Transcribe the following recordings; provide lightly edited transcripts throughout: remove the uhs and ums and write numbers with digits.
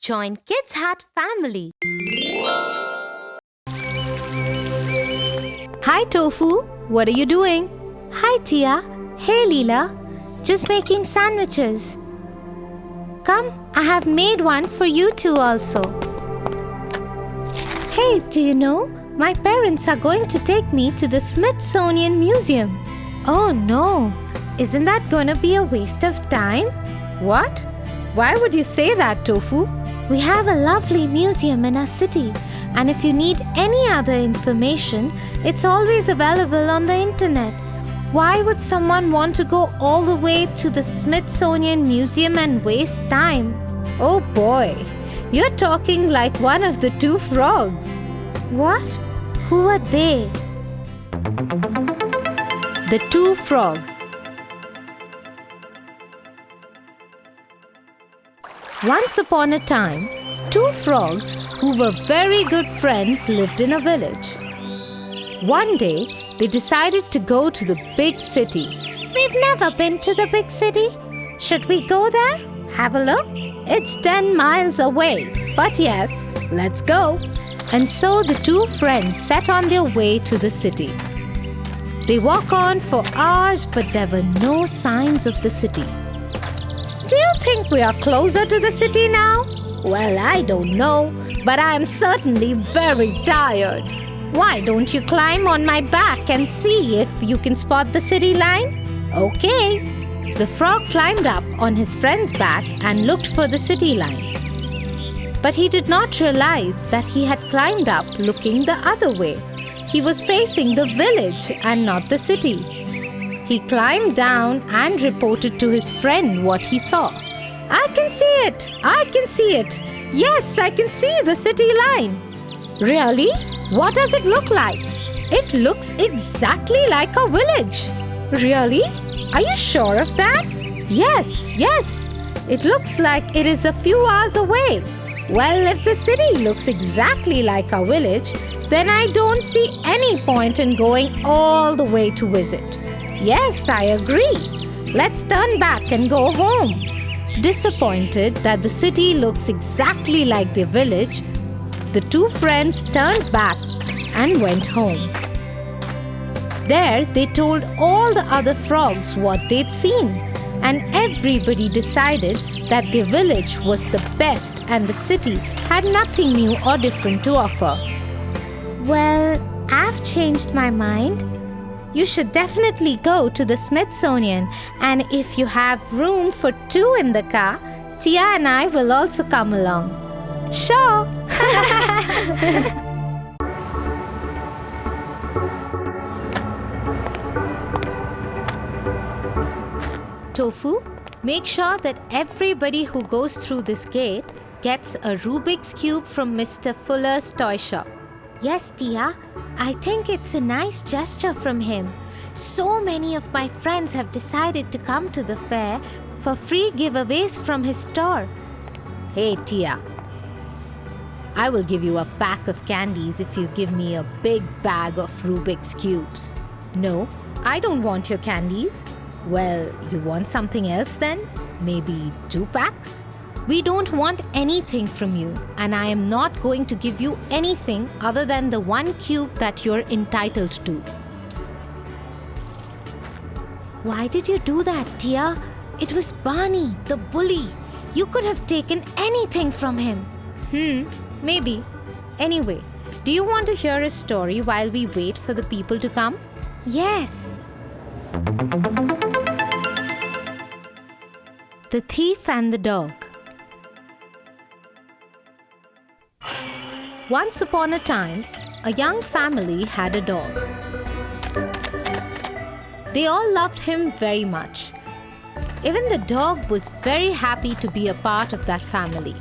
Join Kids Hut family. Hi Tofu, what are you doing? Hi Tia. Hey Leela. Just making sandwiches. Come, I have made one for you two also. Hey, do you know? My parents are going to take me to the Smithsonian Museum. Oh no, isn't that going to be a waste of time? What? Why would you say that, Tofu? We have a lovely museum in our city, and if you need any other information, it's always available on the internet. Why would someone want to go all the way to the Smithsonian Museum and waste time? Oh boy, you're talking like one of the two frogs. What? Who are they? The two frogs. Once upon a time, two frogs who were very good friends lived in a village. One day, they decided to go to the big city. We've never been to the big city. Should we go there? Have a look? It's 10 miles away. But yes, let's go. And so the two friends set on their way to the city. They walk on for hours, but there were no signs of the city. Do you think we are closer to the city now? Well, I don't know, but I am certainly very tired. Why don't you climb on my back and see if you can spot the city line? Okay. The frog climbed up on his friend's back and looked for the city line. But he did not realize that he had climbed up looking the other way. He was facing the village and not the city. He climbed down and reported to his friend what he saw. I can see it! I can see it! Yes, I can see the city line! Really? What does it look like? It looks exactly like a village. Really? Are you sure of that? Yes. It looks like it is a few hours away. Well, if the city looks exactly like a village, then I don't see any point in going all the way to visit. Yes, I agree. Let's turn back and go home. Disappointed that the city looks exactly like the village, the two friends turned back and went home. There, they told all the other frogs what they'd seen, and everybody decided that their village was the best and the city had nothing new or different to offer. Well, I've changed my mind. You should definitely go to the Smithsonian, and if you have room for two in the car, Tia and I will also come along. Sure. Tofu, make sure that everybody who goes through this gate gets a Rubik's Cube from Mr. Fuller's toy shop. Yes, Tia, I think it's a nice gesture from him. So many of my friends have decided to come to the fair for free giveaways from his store. Hey, Tia, I will give you a pack of candies if you give me a big bag of Rubik's Cubes. No, I don't want your candies. Well, you want something else then? Maybe 2 packs? We don't want anything from you, and I am not going to give you anything other than the 1 cube that you're entitled to. Why did you do that, Tia? It was Barney, the bully. You could have taken anything from him. Maybe. Anyway, do you want to hear a story while we wait for the people to come? Yes. The Thief and the Dog. Once upon a time, a young family had a dog. They all loved him very much. Even the dog was very happy to be a part of that family.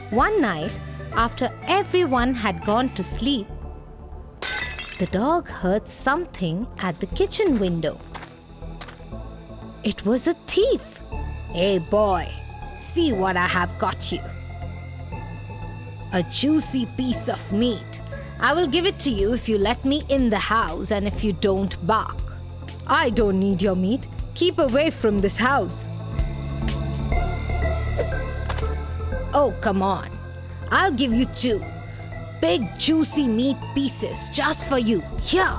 One night, after everyone had gone to sleep, the dog heard something at the kitchen window. It was a thief. Hey boy, see what I have got you. A juicy piece of meat. I will give it to you if you let me in the house and if you don't bark. I don't need your meat. Keep away from this house. Oh, come on. I'll give you 2 big juicy meat pieces just for you. Here.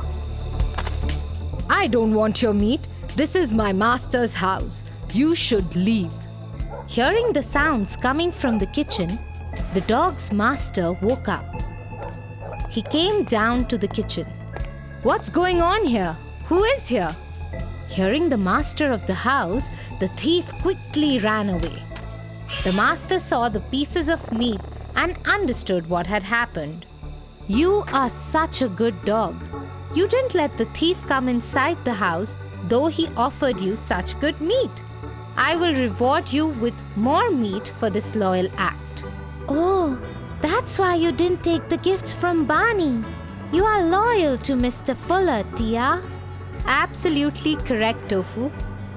I don't want your meat. This is my master's house. You should leave. Hearing the sounds coming from the kitchen, the dog's master woke up. He came down to the kitchen. What's going on here? Who is here? Hearing the master of the house, the thief quickly ran away. The master saw the pieces of meat and understood what had happened. You are such a good dog. You didn't let the thief come inside the house, though he offered you such good meat. I will reward you with more meat for this loyal act. Oh, that's why you didn't take the gifts from Barney. You are loyal to Mr. Fuller, Tia. Absolutely correct, Tofu.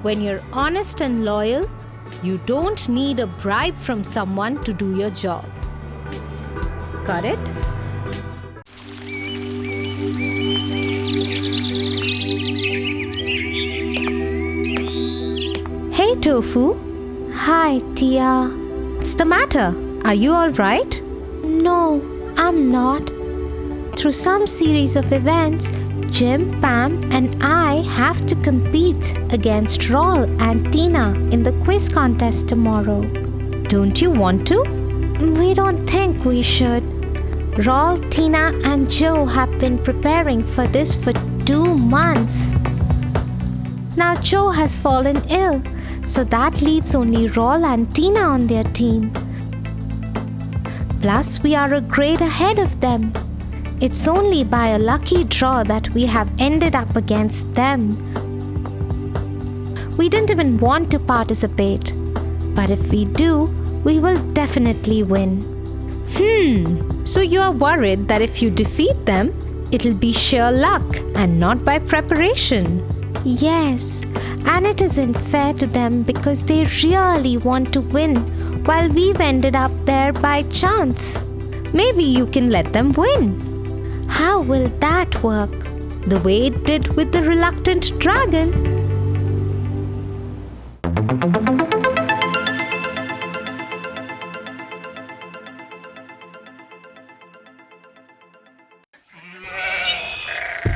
When you're honest and loyal, you don't need a bribe from someone to do your job. Got it? Hey, Tofu. Hi, Tia. What's the matter? Are you all right? No, I'm not. Through some series of events, Jim, Pam, and I have to compete against Raul and Tina in the quiz contest tomorrow. Don't you want to? We don't think we should. Raul, Tina, and Joe have been preparing for this for 2 months. Now Joe has fallen ill, so that leaves only Raul and Tina on their team. Plus, we are a grade ahead of them. It's only by a lucky draw that we have ended up against them. We didn't even want to participate, but if we do, we will definitely win. So you are worried that if you defeat them, it'll be sheer luck and not by preparation. Yes, and it isn't fair to them because they really want to win while we've ended up there by chance. Maybe you can let them win. How will that work? The way it did with the Reluctant Dragon.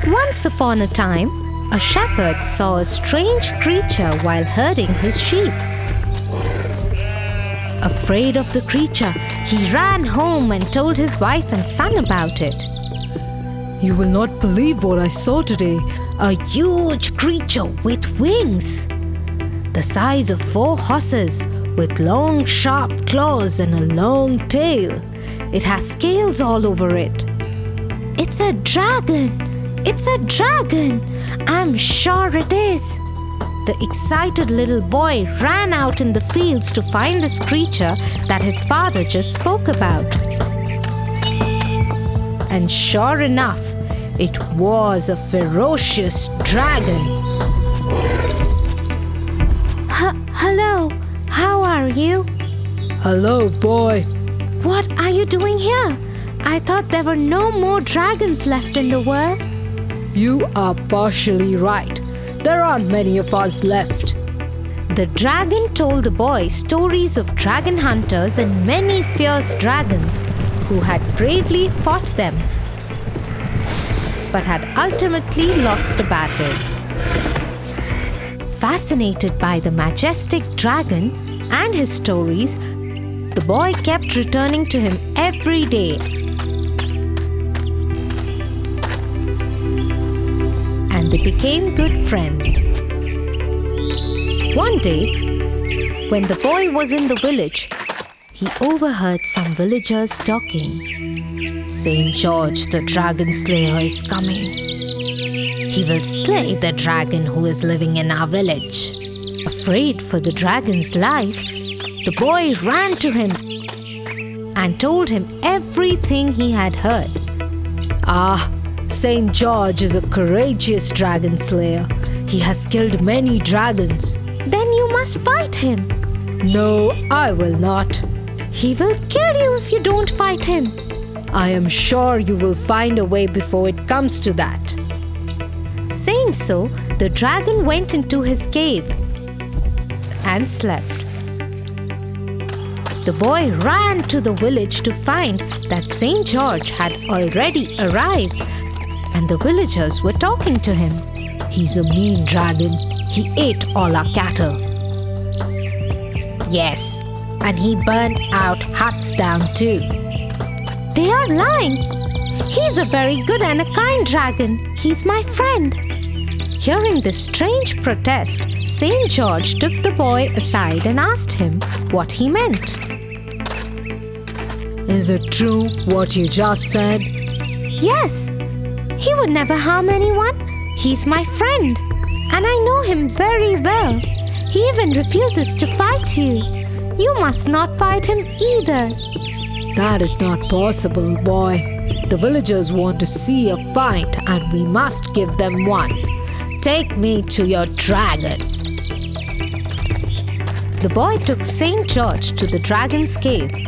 Once upon a time, a shepherd saw a strange creature while herding his sheep. Afraid of the creature, he ran home and told his wife and son about it. You will not believe what I saw today. A huge creature with wings, the size of 4 horses, with long sharp claws and a long tail. It has scales all over it. It's a dragon! It's a dragon! I'm sure it is. The excited little boy ran out in the fields to find this creature that his father just spoke about. And sure enough, it was a ferocious dragon. Hello, how are you? Hello, boy. What are you doing here? I thought there were no more dragons left in the world. You are partially right. There aren't many of us left. The dragon told the boy stories of dragon hunters and many fierce dragons who had bravely fought them but had ultimately lost the battle. Fascinated by the majestic dragon and his stories, the boy kept returning to him every day. And they became good friends. One day, when the boy was in the village, he overheard some villagers talking. St. George the Dragon Slayer is coming. He will slay the dragon who is living in our village. Afraid for the dragon's life, the boy ran to him and told him everything he had heard. Ah, St. George is a courageous dragon slayer. He has killed many dragons. Then you must fight him. No, I will not. He will kill you if you don't fight him. I am sure you will find a way before it comes to that. Saying so, the dragon went into his cave and slept. The boy ran to the village to find that St. George had already arrived, and the villagers were talking to him. He's a mean dragon. He ate all our cattle. Yes, and he burnt out huts down too. They are lying. He's a very good and a kind dragon. He's my friend. Hearing this strange protest, St. George took the boy aside and asked him what he meant. Is it true what you just said? Yes, he would never harm anyone. He's my friend, and I know him very well. He even refuses to fight you. You must not fight him either. That is not possible, boy. The villagers want to see a fight, and we must give them one. Take me to your dragon. The boy took St. George to the dragon's cave.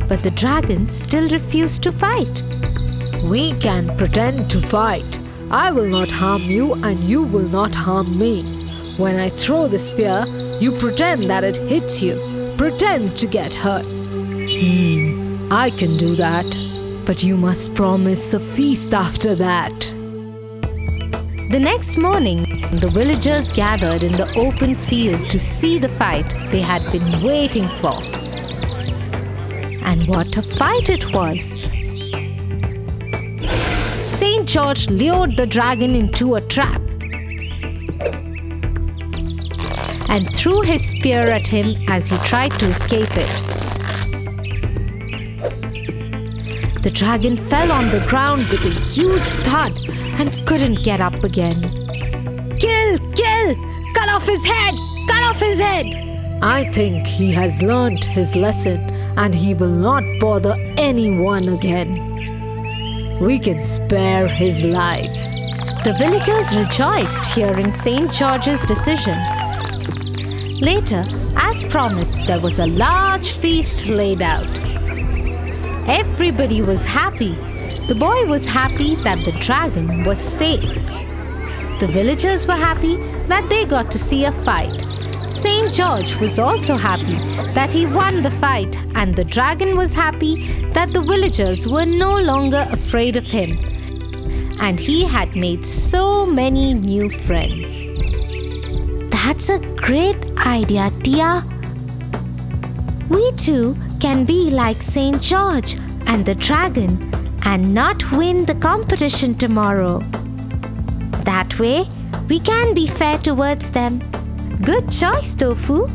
But the dragon still refused to fight. We can pretend to fight. I will not harm you and you will not harm me. When I throw the spear, you pretend that it hits you. Pretend to get hurt. I can do that. But you must promise a feast after that. The next morning, the villagers gathered in the open field to see the fight they had been waiting for. And what a fight it was! St. George lured the dragon into a trap and threw his spear at him as he tried to escape it. The dragon fell on the ground with a huge thud and couldn't get up again. Kill! Kill! Cut off his head! Cut off his head! I think he has learnt his lesson and he will not bother anyone again. We can spare his life. The villagers rejoiced hearing St. George's decision. Later, as promised, there was a large feast laid out. Everybody was happy. The boy was happy that the dragon was safe. The villagers were happy that they got to see a fight. St. George was also happy that he won the fight, and the dragon was happy that the villagers were no longer afraid of him. And he had made so many new friends. That's a great idea, Tia. We too can be like St. George and the dragon and not win the competition tomorrow. That way, we can be fair towards them. Good choice, Tofu.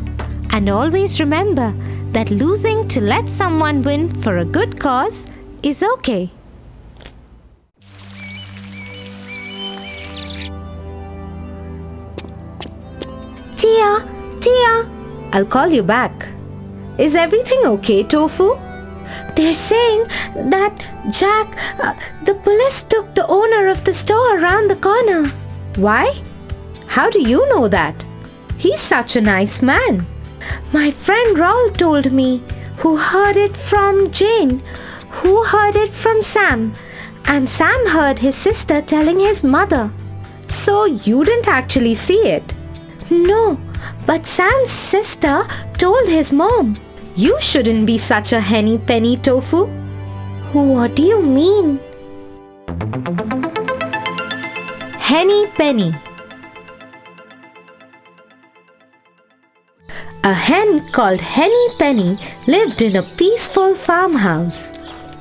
And always remember that losing to let someone win for a good cause is okay. Tia, I'll call you back. Is everything okay, Tofu? They're saying that the police took the owner of the store around the corner. Why? How do you know that? He's such a nice man. My friend Raul told me, who heard it from Jane, who heard it from Sam, and Sam heard his sister telling his mother. So you didn't actually see it? No, but Sam's sister told his mom. You shouldn't be such a Henny Penny, Tofu. What do you mean? Henny Penny. A hen called Henny Penny lived in a peaceful farmhouse.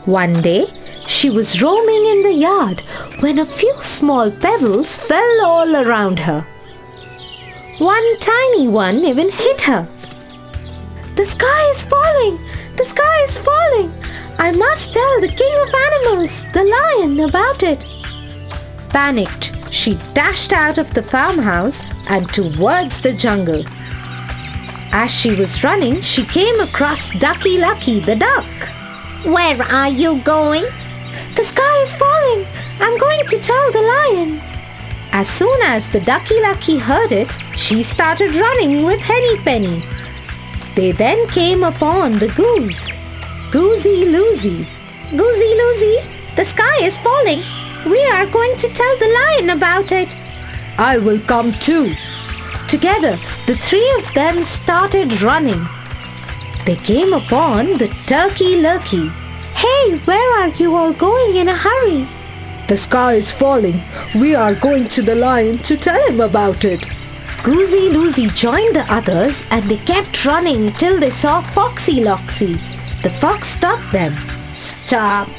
One day, she was roaming in the yard when a few small pebbles fell all around her. One tiny one even hit her. The sky is falling! The sky is falling! I must tell the king of animals, the lion, about it. Panicked, she dashed out of the farmhouse and towards the jungle. As she was running, she came across Ducky Lucky the duck. Where are you going? The sky is falling. I'm going to tell the lion. As soon as the Ducky Lucky heard it, she started running with Henny Penny. They then came upon the goose. Goosey Loosey. Goosey Loosey, the sky is falling. We are going to tell the lion about it. I will come too. together, the three of them started running. They came upon the turkey-lurkey. Hey, where are you all going in a hurry? The sky is falling. We are going to the lion to tell him about it. Goosey Loosey joined the others and they kept running till they saw Foxy Loxy. The fox stopped them. Stop!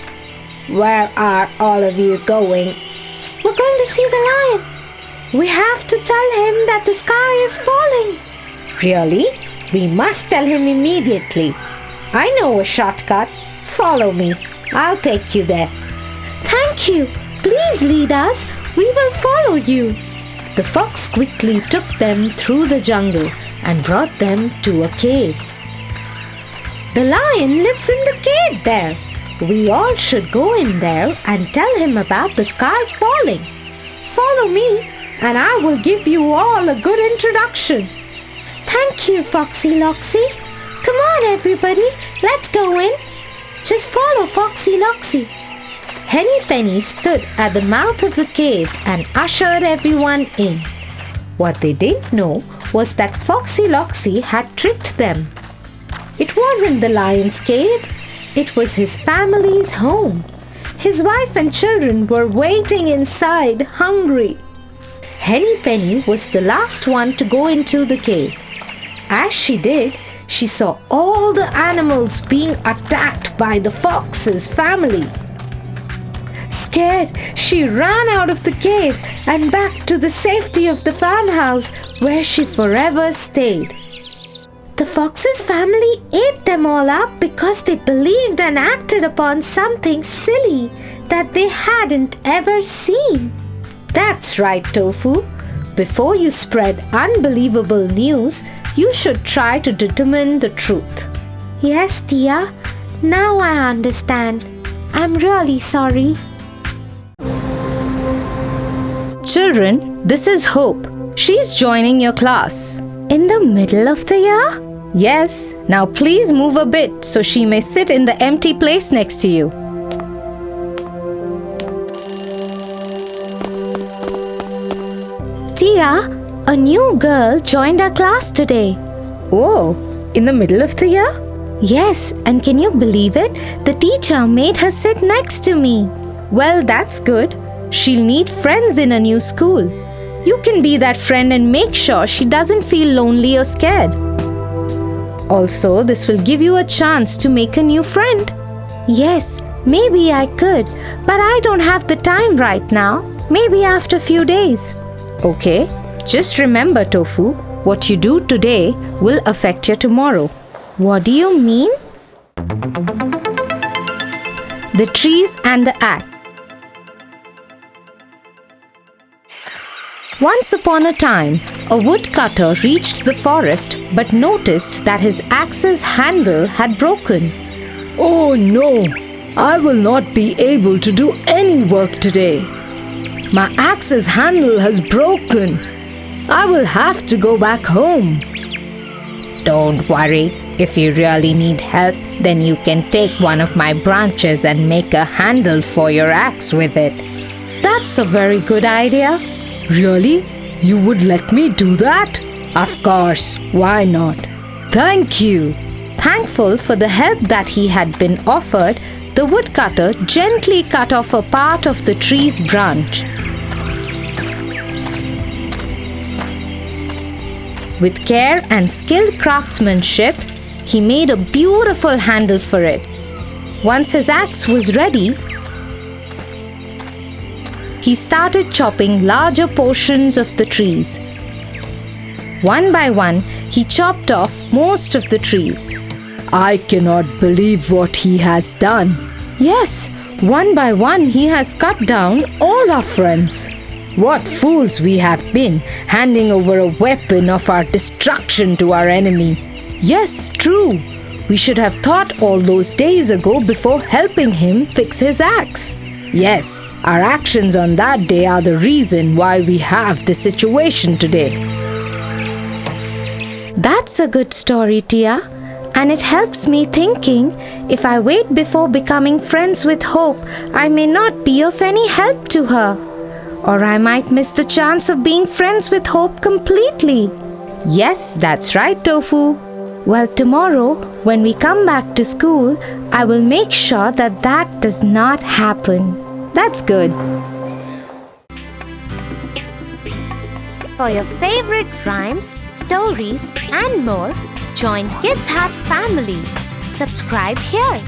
Where are all of you going? We're going to see the lion. We have to tell him that the sky is falling. Really? We must tell him immediately. I know a shortcut. Follow me. I'll take you there. Thank you. Please lead us. We will follow you. The fox quickly took them through the jungle and brought them to a cave. The lion lives in the cave there. We all should go in there and tell him about the sky falling. Follow me and I will give you all a good introduction. Thank you, Foxy Loxy. Come on, everybody. Let's go in. Just follow Foxy Loxy. Henny Penny stood at the mouth of the cave and ushered everyone in. What they didn't know was that Foxy Loxy had tricked them. It wasn't the lion's cave. It was his family's home. His wife and children were waiting inside, hungry. Henny Penny was the last one to go into the cave. As she did, she saw all the animals being attacked by the fox's family. Scared, she ran out of the cave and back to the safety of the farmhouse where she forever stayed. The fox's family ate them all up because they believed and acted upon something silly that they hadn't ever seen. That's right, Tofu. Before you spread unbelievable news, you should try to determine the truth. Yes, Tia. Now I understand. I'm really sorry. Children, this is Hope. She's joining your class. In the middle of the year? Yes. Now please move a bit so she may sit in the empty place next to you. Tia, a new girl joined our class today. Oh, in the middle of the year? Yes, and can you believe it? The teacher made her sit next to me. Well, that's good. She'll need friends in a new school. You can be that friend and make sure she doesn't feel lonely or scared. Also, this will give you a chance to make a new friend. Yes, maybe I could, but I don't have the time right now. Maybe after a few days. Okay, just remember, Tofu, what you do today will affect your tomorrow. What do you mean? The trees and the axe. Once upon a time, a woodcutter reached the forest but noticed that his axe's handle had broken. Oh no! I will not be able to do any work today. My axe's handle has broken. I will have to go back home. Don't worry. If you really need help, then you can take one of my branches and make a handle for your axe with it. That's a very good idea. Really? You would let me do that? Of course, why not? Thank you. Thankful for the help that he had been offered, the woodcutter gently cut off a part of the tree's branch. With care and skilled craftsmanship, he made a beautiful handle for it. Once his axe was ready, he started chopping larger portions of the trees. One by one, he chopped off most of the trees. I cannot believe what he has done. Yes, one by one he has cut down all our friends. What fools we have been, handing over a weapon of our destruction to our enemy. Yes, true. We should have thought all those days ago before helping him fix his axe. Yes, our actions on that day are the reason why we have this situation today. That's a good story, Tia. And it helps me thinking, if I wait before becoming friends with Hope, I may not be of any help to her. or I might miss the chance of being friends with Hope completely. Yes, that's right, Tofu. Well, tomorrow, when we come back to school, I will make sure that that does not happen. That's good. For your favorite rhymes, stories, and more, join Kids Hat family. Subscribe here.